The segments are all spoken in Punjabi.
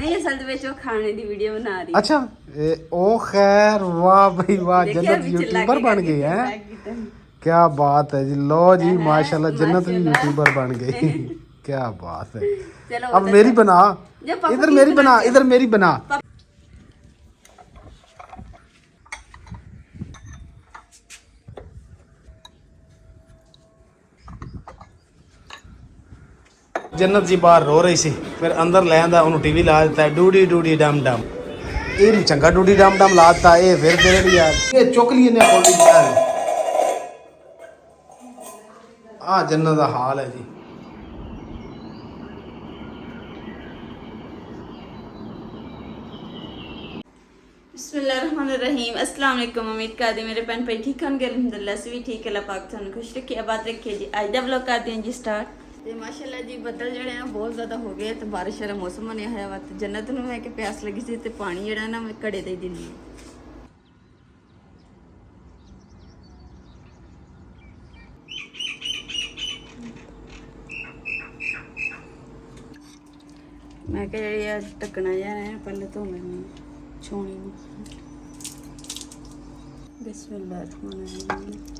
नहीं असल में वो खाने की वीडियो बना रही। अच्छा ओ खैर वाह भाई वाह, जन्नत यूट्यूबर बन गई है। क्या बात है जी, लो जी माशाल्लाह जन्नत भी यूट्यूबर बन गई। क्या बात है। अब मेरी बना, इधर मेरी बना, इधर मेरी बना। जन्नत जी बाहर रो रही सी, फिर अंदर ले आंदा, उन्होंने टीवी ला दिता है, डूडी डूडी डम डम। ये नहीं चंगा डूडी डम डम ला दिता, ये फिर तेरे लिए यार ये चुक लिए ने खोली यार। आ जन्नत का हाल है जी। बिस्मिल्लाहिर्रहमानिर्रहीम। अस्सलाम वालेकुम। उम्मीद करदी मेरे भैन भाई ठीक होंगे। अल्हम्दुलिल्लाह से भी ठीक है। अल्लाह पाक तुहानू खुश रखे, आबाद रखे जी। अज दा व्लॉग करते हैं जी स्टार्ट। ਤੇ ਮਾਸ਼ਾਅੱਲਾ ਜੀ ਬੱਦਲ ਜਿਹੜੇ ਆ ਬਹੁਤ ਜ਼ਿਆਦਾ ਹੋ ਗਏ ਤੇ ਬਾਰਿਸ਼ ਦਾ ਮੌਸਮ ਬਣਿਆ ਹੋਇਆ ਵਾ ਤੇ ਜੰਨਤ ਨੂੰ ਮੈਂ ਕਿ ਪਿਆਸ ਲੱਗੀ ਸੀ ਤੇ ਪਾਣੀ ਜਿਹੜਾ ਨਾ ਮੈਂ ਘੜੇ ਤੇ ਹੀ ਦਿੰਦੀ ਹਾਂ। ਮੈਂ ਕਿਹਾ ਜਿਹੜੀ ਆ ਢੱਕਣਾ ਜਿਹਾ ਹੈ ਪਹਿਲੇ ਧੋ ਲੈਣੀ ਛੋਣੀ ਨੂੰ। ਬਿਸਮਿਲ੍ਲਾਹਿਰਰਹਿਮਾਨਿਰਰਹੀਮ।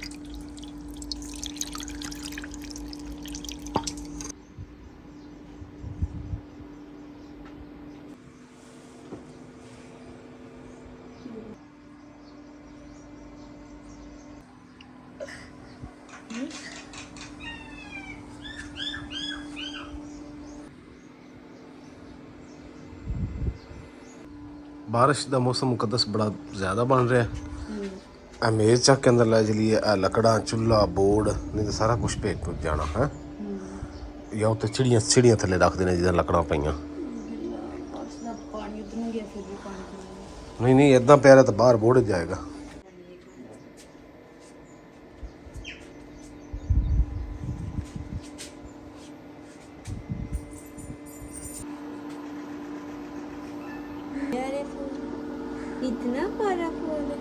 बारिश का मौसम मुकदस बड़ा ज़्यादा बन रहा है। मेज चक के अंदर लै चलिए, लकड़ा चूल्हा बोर्ड नहीं तो सारा कुछ भेज पुज जाना है। या उत्ते चिड़ियाँ थले रख देने जिदा लकड़ा पाइया। नहीं इदा प्यारा तो बाहर बोर्ड जाएगा। इतना प्यारा फूल है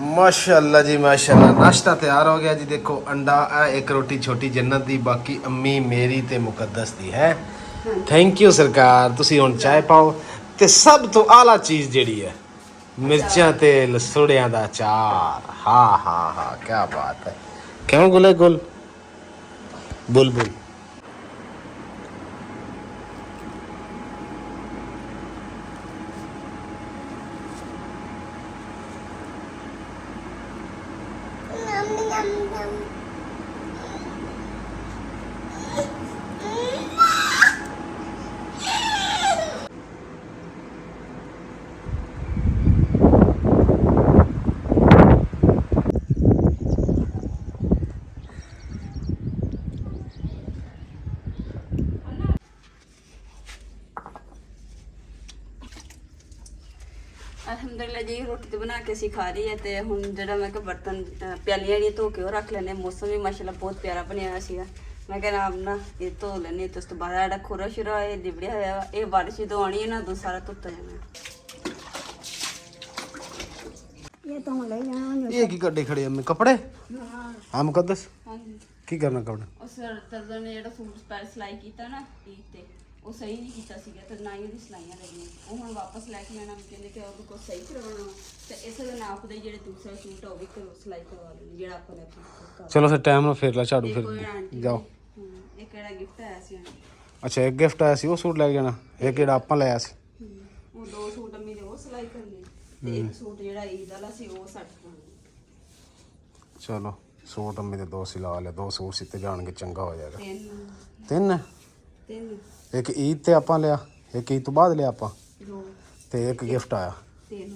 माशाअल्लाह जी माशाअल्लाह। नाश्ता तैयार हो गया जी। देखो अंडा एक रोटी छोटी जन्नत दी, बाकी अम्मी मेरी ते मुकद्दस दी है। थैंक यू सरकार। तुसी हुण चाय पाओ ते सब तो आला चीज़ जिहड़ी है मिर्चां ते लसुड़ियां दा अचार। हाँ हाँ हाँ क्या बात है। क्यों गुले गुल बुलबुल। ਅਲਹਮਦੁਲਿਲਾ ਜੀ ਰੋਟੀ ਤੇ ਬਣਾ ਕੇ ਅਸੀਂ ਖਾ ਰਹੀ ਹੈ ਤੇ ਹੁਣ ਜਿਹੜਾ ਮੈਂ ਕਿ ਬਰਤਨ ਪਿਆਲੀਆਂ ਜਿਹੜੀਆਂ ਧੋ ਕੇ ਉਹ ਰੱਖ ਲੈਣੇ। ਮੌਸਮ ਵੀ ਮਾਸ਼ਾਅੱਲਾ ਬਹੁਤ ਪਿਆਰਾ ਬਣਿਆ ਹੋਇਆ ਸੀਗਾ। ਮੈਂ ਕਿਹਾ ਆਰਾਮ ਨਾਲ ਇਹ ਧੋ ਲੈਣੇ ਤੇ ਉਸ ਤੋਂ ਬਾਅਦ ਜਿਹੜਾ ਖੁਰਾ ਸ਼ੁਰਾ ਇਹ ਲਿਬੜਿਆ ਹੋਇਆ ਇਹ ਬਾਰਿਸ਼ ਜਦੋਂ ਆਉਣੀ ਹੈ ਨਾ ਉਦੋਂ ਸਾਰਾ ਧੁੱਤਾ ਜਾਣਾ। ਇਹ ਤਾਂ ਲੈ ਜਾਣਾ। ये की कड्डे खड़े अम्मी कपड़े? हाँ मुकद्दस ਹਾਂਜੀ की करना कपड़े? ਉਸ ਤਰ੍ਹਾਂ ਨੇ ਜਿਹੜਾ ਸੂਟ ਸਪੈਰ ਸਿਲਾਈ ਕੀਤਾ ਨਾ ਈਦ ਤੇ ਉਹ ਸਹੀ ਨਹੀਂ ਕੀਤਾ ਸੀਗਾ ਤੇ ਨਾ ਹੀ ਉਹਦੀ ਸਿਲਾਈਆਂ ਲੱਗੀਆਂ। ਉਹ ਹੁਣ ਵਾਪਸ ਲੈ ਕੇ ਆਣਾ ਕਹਿੰਦੇ ਕਿ ਉਹਦੇ ਕੋਲ ਸਹੀ ਕਰਵਾਉਣਾ ਤੇ ਇਸੇ ਦੇ ਨਾਪ ਦੇ ਜਿਹੜੇ ਦੂਸਰਾ ਸੂਟ ਆ ਉਹ ਵੀ ਸਿਲਾਈ ਕਰਵਾ ਲੈਣੀ ਜਿਹੜਾ ਆਪਾਂ ਲੈ ਕੇ। चलो फिर टाइम फिर ला झाड़ू फिर जाओ। ਇਹ ਕਿਹੜਾ ਗਿਫਟ ਆਇਆ ਸੀ? अच्छा एक गिफ्ट आया सी वो सूट लैके जाना, एक जेड़ा आपां लिया सी। ਉਹ ਦੋ ਸੂਟ ਅੰਮੀ ਦੇ ਉਹ ਸਿਲਾਈ ਕਰਨੇ ਤੇ ਇੱਕ ਸੂਟ ਜਿਹੜਾ ਈਦ ਵਾਲਾ ਸੀ ਉਹ ਸੱਟ ਪਾਉਣਾ। चलो सूट अम्मी दे दो सिला ले, दो सूट सीते जाणगे चंगा हो जाएगा। ਤਿੰਨ तीन एक ईद ते आपां लिया, एक ईद तो बाद लिया आपां ਦੋ ते एक गिफ्ट आया। ਤਿੰਨ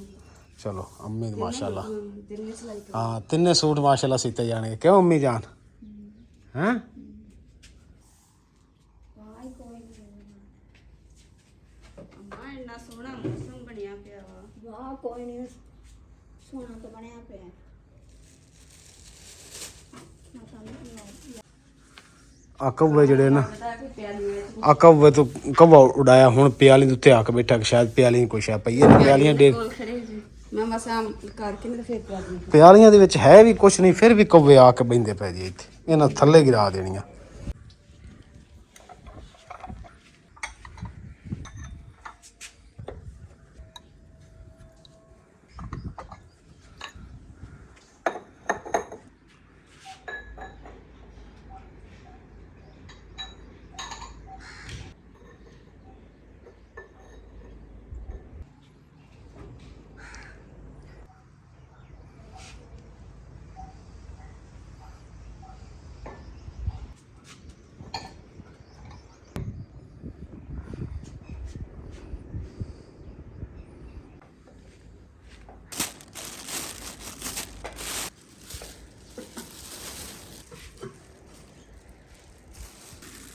चलो अम्मी माशाल्लाह ਤਿੰਨੇ ਸਿਲਾਈ ਕਰ। हाँ तिन्ने सूट माशाल्लाह सीते जाणगे। क्यों अम्मी जान हैं? ਅੰਮਾ ਇੰਨਾ ਸੋਹਣਾ ਮੌਸਮ ਬਣਿਆ ਪਿਆ ਵਾ। ਵਾਹ ਕੋਈ ਨਹੀਂ ਸੋਹਣਾ ਤਾਂ ਬਣਿਆ ਪਿਆ। आ कौवे जेड़े ना ਪਤਾ ਕਿ ਪਿਆਲੀ ਵਿੱਚ आ कौवे तो कौवा उड़ाया हुण प्याली दे उत्ते आके बैठा कि शायद प्याली कोई शायद पई है। प्यालियां डेढ़ ਕੋਲ ਖੜੇ ਜੀ ਮੈਂ ਮਸਾਂ ਕਰਕੇ ਮੇਰੇ ਫੇਰ ਪਿਆਲੀ प्यालियां दे विच है भी कुछ नहीं, फिर भी कौवे आके बहिंदे पै जी इत्थे। इन्हां थल्ले गिरा देणियां।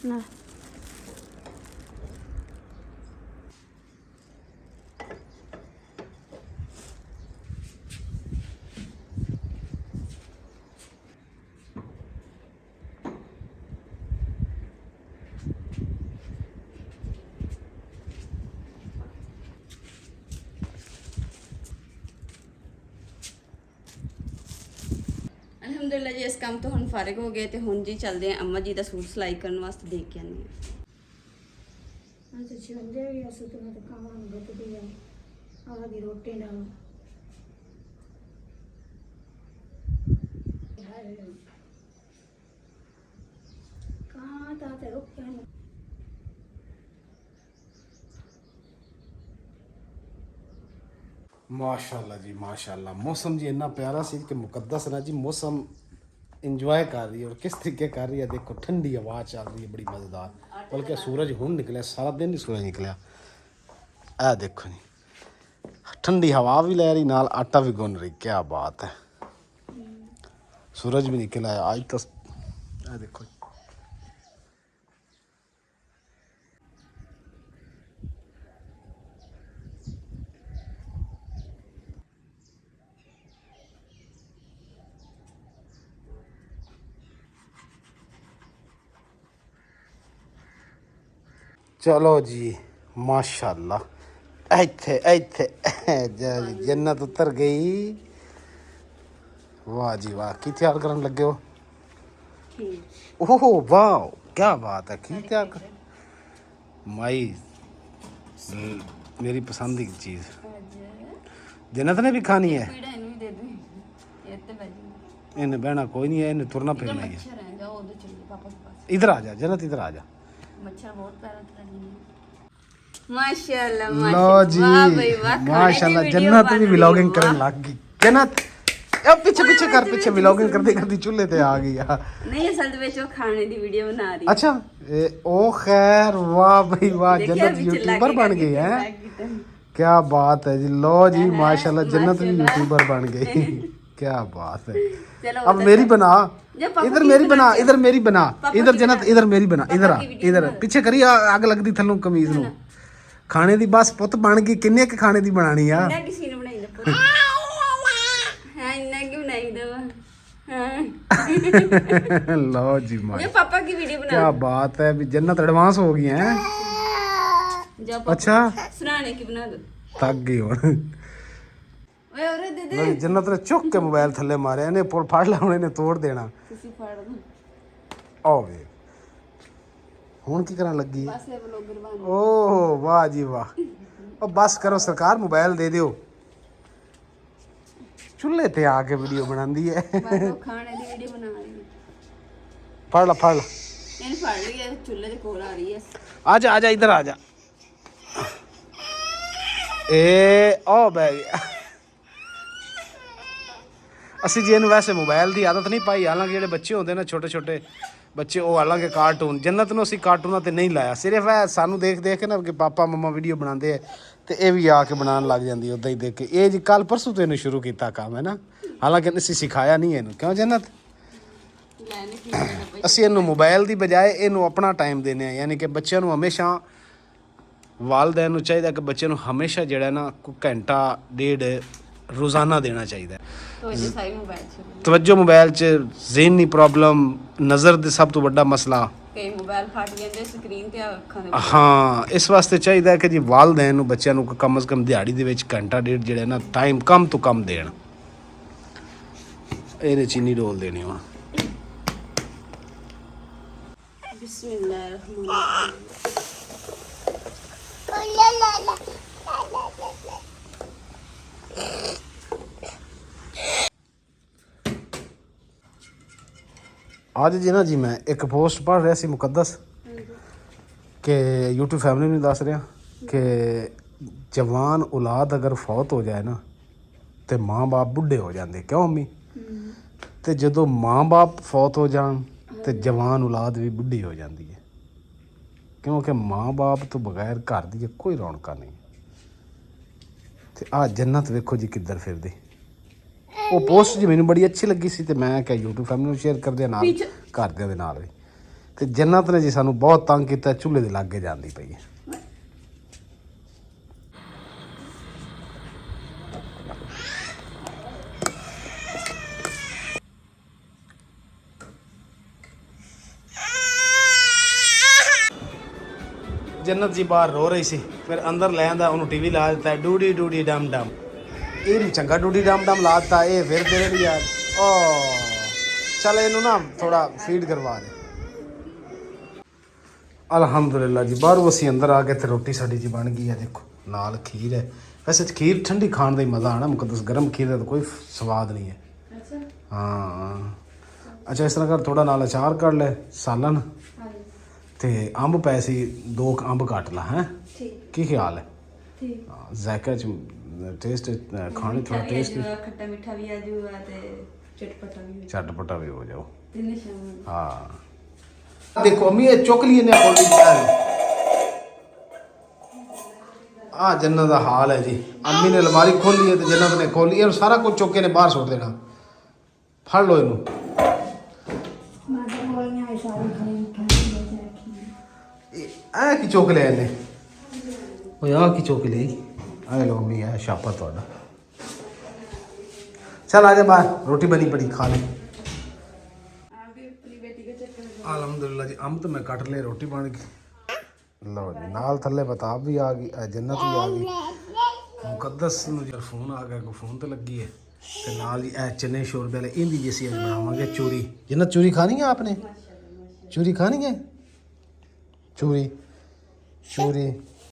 ਨਾ ਅਲਹਮਦੁਲਿਲਾ ਜੀ, ਇਸ ਕੰਮ ਤੋਂ ਹੁਣ ਫਾਰਿਗ ਹੋ ਗਏ ਤੇ ਹੁਣ ਜੀ ਚੱਲਦੇ ਆ ਅੰਮਾ ਜੀ ਦਾ ਸੂਟ ਸਿਲਾਈ ਕਰਨ ਵਾਸਤੇ, ਦੇਖ ਕੇ ਆਉਂਦੇ ਹਾਂ। ਅੱਜ ਚੰਦੇ ਵੀ ਅਸੂ ਤੇ ਮੈਂ ਖਾਵਾਂ ਦਿੱਤੀ ਆ ਆਹ ਦੀ ਰੋਟੀ ਨਾਲ ਕਹਾਂ ਤਾਂ ਤੇ ਰੁਕ ਗਿਆ माशाल्लाह जी माशाल्लाह, मौसम जी इतना प्यारा सी कि मुकद्दस ना जी मौसम इंजॉय कर रही है। और किस तरीके कर रही है देखो, ठंडी हवा चल रही है बड़ी मज़ेदार, बल्कि सूरज हुण निकलिया, सारा दिन ही सूरज निकलिया। ए देखो जी, ठंडी हवा भी ले रही, नाल आटा भी गुन रही, क्या बात है। सूरज भी निकल आया आज तो। ए देखो जी, चलो जी माशाल्लाह, इत्थे इत्थे जन्नत उतर गई। वाह जी वाह, की तैयार करन लगे हो? ओह वाह, क्या बात है, की तैयार कर माई मेरी पसंद की चीज़ जन्नत ने भी खानी है। ਪੀੜਾ ਇਹਨੂੰ ਵੀ ਦੇ ਦੇ, ਇਹ ਤੇ ਬੈਠੀ इन्हें बहना कोई नहीं है, इन्हें तुरना फिरना ही है। ਮੱਛਰ ਹੈ, ਜਾਓ ਉਧਰ ਚੱਲੀਏ ਪਾਪਾ ਦੇ ਪਾਸ। इधर आ जा जन्नत, इधर आ जा। ਮੱਛਰ ਬਹੁਤ ਪੈਰਾ ਤਰਾ ਨਹੀਂ ਮਾਸ਼ਾਅੱਲਾ लो जी ਵਾਹ ਬਈ ਵਾਹ, माशाल्लाह, जन्नत भी व्लॉगिंग करने लग गई। जन्नत अब पीछे पीछे कर, पीछे व्लॉगिंग करते करते चूल्हे पे आ गई यार। ਨਹੀਂ ਅਸਲ ਦੇ ਵਿੱਚ ਉਹ ਖਾਣੇ ਦੀ ਵੀਡੀਓ ਬਣਾ ਰਹੀ अच्छा ओ खैर, वाह भाई वाह, जन्नत यूट्यूबर बन गई है, क्या बात है जी। लो जी माशाल्लाह, जन्नत भी यूट्यूबर बन गई, क्या बात है। चलो अब मेरी बना, इधर मेरी बना, इधर मेरी बना, इधर जन्नत, इधर मेरी बना, इधर आ, इधर पीछे करी आग लगदी थल्लों कमीज नूं। खाने दी बस पुੱਤ बन गई, किन्ने क खाने दी बनानी आ। ਇੰਨਾ ਕਿਸੇ ਨੂੰ ਬਣਾਈ ਦਾ ਪੁੱਤ ਹਾਂ, ਇੰਨਾ ਕਿ ਬਣਾਈ ਦਾ ਵਾ ਹਾਂ। लो जी माशाल्लाह, ये पापा की वीडियो बना, क्या बात है भी, जन्नत एडवांस हो गई है। जाओ पापा अच्छा सुनाने की बना दो। थक गई हुण। ओए और दे दे, जन्नत ने चुक के मोबाइल थल्ले मारे, इन्हें पुल फड़ ला, इन्हें तोड़ देना। ਤੁਸੀਂ ਫੜ ਦੋ आओ वे हुण की करन लगी है? ਬਸ ਇਹ ਵਲੋਗਰ ਬਣ ओह वाह जी वाह, ओ बस करो सरकार, मोबाइल दे दियो। चूल्हे ते आके वीडियो बनांदी है। ਬਸ ਉਹ ਖਾਣੇ ਦੀ ਵੀਡੀਓ बना रही है। फड़ ला फड़ ला, ਇਹਨੂੰ ਫੜ ਲਈ ਹੈ, ਚੁੱਲ੍ਹੇ ਦੇ ਕੋਲ ਆ ਰਹੀ ਹੈ। आ जा इधर आ जा। ए ओ बह गया। ਅਸੀਂ ਜੀ ਇਹਨੂੰ ਵੈਸੇ ਮੋਬਾਈਲ ਦੀ ਆਦਤ ਨਹੀਂ ਪਾਈ, ਹਾਲਾਂਕਿ ਜਿਹੜੇ ਬੱਚੇ ਹੁੰਦੇ ਨੇ ਛੋਟੇ ਛੋਟੇ ਬੱਚੇ, ਉਹ ਹਾਲਾਂਕਿ ਕਾਰਟੂਨ, ਜੰਨਤ ਨੂੰ ਅਸੀਂ ਕਾਰਟੂਨਾਂ ਤੇ ਨਹੀਂ ਲਾਇਆ, ਸਿਰਫ ਇਹ ਸਾਨੂੰ ਦੇਖ ਦੇਖ ਕੇ ਨਾ ਕਿ ਪਾਪਾ ਮੰਮਾ ਵੀਡੀਓ ਬਣਾਉਂਦੇ ਆ ਤੇ ਇਹ ਵੀ ਆ ਕੇ ਬਣਾਉਣ ਲੱਗ ਜਾਂਦੀ ਉਦਾਂ ਹੀ ਦੇਖ ਕੇ। ਇਹ ਜੀ ਕੱਲ ਪਰਸੋਂ ਤੋਂ ਇਹਨੂੰ ਸ਼ੁਰੂ ਕੀਤਾ ਕੰਮ ਹੈ ਨਾ, ਹਾਲਾਂਕਿ ਅਸੀਂ ਸਿਖਾਇਆ ਨਹੀਂ ਇਹਨੂੰ, ਕਿਉਂ ਜੰਨਤ? ਲੈਣੇ ਕੀ ਕਰਨਾ ਬਈ, ਅਸੀਂ ਇਹਨੂੰ ਮੋਬਾਈਲ ਦੀ ਬਜਾਏ ਇਹਨੂੰ ਆਪਣਾ ਟਾਈਮ ਦੇਣੇ ਆ, ਯਾਨੀ ਕਿ ਬੱਚਿਆਂ ਨੂੰ ਹਮੇਸ਼ਾ, ਵਾਲਿਦੈਨ ਨੂੰ ਚਾਹੀਦਾ ਕਿ ਬੱਚੇ ਨੂੰ ਹਮੇਸ਼ਾ ਜਿਹੜਾ ਨਾ ਕੋਈ ਘੰਟਾ ਡੇਢ ਰੋਜ਼ਾਨਾ ਦੇਣਾ ਚਾਹੀਦਾ। तो ये सारी मोबाइल से ਤਵੱਜੋ ਮੋਬਾਈਲ 'ਚ ਜ਼ਹਿਨੀ ਪ੍ਰੋਬਲਮ, ਨਜ਼ਰ ਦੇ ਸਭ ਤੋਂ ਵੱਡਾ ਮਸਲਾ। कई मोबाइल फट जाते स्क्रीन ते अखां दे ਹਾਂ, ਇਸ ਵਾਸਤੇ ਚਾਹੀਦਾ ਕਿ ਜੀ ਵਾਲਿਦੈਨ ਨੂੰ ਬੱਚਿਆਂ ਨੂੰ ਕਮ ਅਜ਼ ਕਮ ਦਿਹਾੜੀ ਦੇ ਵਿੱਚ ਘੰਟਾ ਡੇਢ ਜਿਹੜਾ ਨਾ ਟਾਈਮ ਕਮ ਤੋਂ ਕਮ ਦੇਣ। ਇਹਦੇ ਚੀਨੀ ਡੋਲ ਦੇਣੀ ਵਾ। बिस्मिल्लाहिर्रहमानिर्रहीम। ਅੱਜ ਜੀ ਨਾ ਜੀ ਮੈਂ ਇੱਕ ਪੋਸਟ ਪੜ੍ਹ ਰਿਹਾ ਸੀ ਮੁਕੱਦਸ, ਕਿ YouTube ਫੈਮਿਲੀ ਨੂੰ ਦੱਸ ਰਿਹਾ ਕਿ ਜਵਾਨ ਔਲਾਦ ਅਗਰ ਫੌਤ ਹੋ ਜਾਏ ਨਾ ਤੇ ਮਾਂ-ਬਾਪ ਬੁੱਢੇ ਹੋ ਜਾਂਦੇ, ਕਿਉਂ ਅੰਮੀ? ਤੇ ਜਦੋਂ ਮਾਂ-ਬਾਪ ਫੌਤ ਹੋ ਜਾਣ ਤੇ ਜਵਾਨ ਔਲਾਦ ਵੀ ਬੁੱਢੀ ਹੋ ਜਾਂਦੀ ਹੈ, ਕਿਉਂਕਿ ਮਾਂ-ਬਾਪ ਤੋਂ ਬਗੈਰ ਘਰ ਦੀ ਕੋਈ ਰੌਣਕਾਂ ਨਹੀਂ। ਤੇ ਆਹ ਜੰਨਤ ਵੇਖੋ ਜੀ ਕਿੱਧਰ ਫਿਰਦੀ। ਉਹ ਪੋਸਟ ਜੀ ਮੈਨੂੰ ਬੜੀ ਅੱਛੀ ਲੱਗੀ ਸੀ ਤੇ ਮੈਂ ਕਿਹਾ YouTube ਫੈਮਿਲੀ ਨੂੰ ਸ਼ੇਅਰ ਕਰਦੇ ਨਾਲ, ਘਰਦਿਆਂ ਦੇ ਨਾਲ ਵੀ। ਤੇ ਜੰਨਤ ਨੇ ਜੀ ਸਾਨੂੰ ਬਹੁਤ ਤੰਗ ਕੀਤਾ, ਚੁੱਲ੍ਹੇ ਦੇ ਲਾਗੇ ਜਾਂਦੀ ਪਈ ਹੈ। ਜੰਨਤ ਜੀ ਬਾਹਰ ਰੋ ਰਹੀ ਸੀ, ਫਿਰ ਅੰਦਰ ਲੈ ਆਂਦਾ, ਉਹਨੂੰ ਟੀਵੀ ਲਾ ਦਿੱਤਾ, ਡੂਡੀ ਡੂਡੀ ਡਮ ਡਮ। ਇਹਨੂੰ ਚੰਗਾ ਡੂਡੀ ਡਮ ਡਮ ਲਾ ਦਿੱਤਾ, ਇਹ ਫਿਰ ਤੇਰੇ ਲਈ ਯਾਰ ਓ ਚੱਲ ਇਹਨੂੰ ਨਾ ਥੋੜਾ ਫੀਡ ਕਰਵਾ ਦੇ। ਅਲਹਮਦੁਲਿਲਾ ਜੀ, ਬਾਹਰੋਂ ਅਸੀਂ ਅੰਦਰ ਆ ਗਏ ਤੇ ਰੋਟੀ ਸਾਡੀ ਜੀ ਬਣ ਗਈ ਹੈ। ਦੇਖੋ ਨਾਲ ਖੀਰ ਹੈ। ਵੈਸੇ ਖੀਰ ਠੰਡੀ ਖਾਣ ਦਾ ਹੀ ਮਜ਼ਾ ਆਣਾ, ਮੁਕੱਦਸ ਗਰਮ ਖੀਰ ਦਾ ਤਾਂ ਕੋਈ ਸਵਾਦ ਨਹੀਂ ਹੈ। ਹਾਂ ਅੱਛਾ, ਇਸ ਤਰ੍ਹਾਂ ਕਰ, ਥੋੜਾ ਨਾਲ ਅਚਾਰ ਕੱਢ ਲੈ, ਸਾਲਨ ਤੇ ਅੰਬ ਪਏ ਸੀ, 2 ਅੰਬ ਕੱਟ ਲਾ ਹੈ। ਕੀ ਖਿਆਲ ਹੈ? ਜ਼ਾਇਕਾ ਚ ਟੇਸਟ ਖਾਣੇ ਥੋੜਾ ਟੇਸਟ ਖੱਟਾ ਮਿੱਠਾ ਵੀ ਆ ਜੂਗਾ ਤੇ ਚਟਪਟਾ ਵੀ ਹੋ ਜਾਓ। ਤਿੰਨੇ ਸ਼ਾਮ ਹਾਂ ਦੇਖੋ ਅਮੀ ਇਹ ਚੁੱਕ ਲਈ ਨੇ ਖੋਲੀ ਆ ਜੰਨਤ ਦਾ ਹਾਲ ਹੈ ਜੀ। ਅੰਮੀ ਨੇ ਅਲਮਾਰੀ ਖੋਲੀ ਹੈ ਤੇ ਜੰਨਤ ਨੇ ਖੋਲੀ, ਇਹ ਸਾਰਾ ਕੁਝ ਚੁੱਕ ਕੇ ਨੇ ਬਾਹਰ ਸੁੱਟ ਦੇਣਾ। ਫੜ ਲਓ ਇਹਨੂੰ। ਮਾਤਾ ਗੋਲੀਆਂ ਇਹ ਸਾਰੀ ਖਾਣੀ ਰੱਖੀ। ਇਹ ਕੀ ਚੁੱਕ ਲਿਆ ਇਹਨੇ? ਓਏ ਆ ਕੀ ਚੁੱਕ ਲਈ? ਆ ਲਓ ਅਮੀ, ਆ ਛਾਪਾ ਤੁਹਾਡਾ। चल आ जा बाहर, रोटी बनी पड़ी खा ले। अल्हम्दुलिल्लाह जी, अम्ब तो मैं कट ले, रोटी बन गई। लो जी नाल थले बताब भी आ गई, जन्नत भी आ गई। मुकद्दस नूं फोन आ गया, कोई फोन तो लगी है ते नाल जी ए चने शोरबे वाले इंदी जैसी अज बनावांगे चूरी। जन्नत चूरी खानी है आपने? चूरी खानी है? चूरी चूरी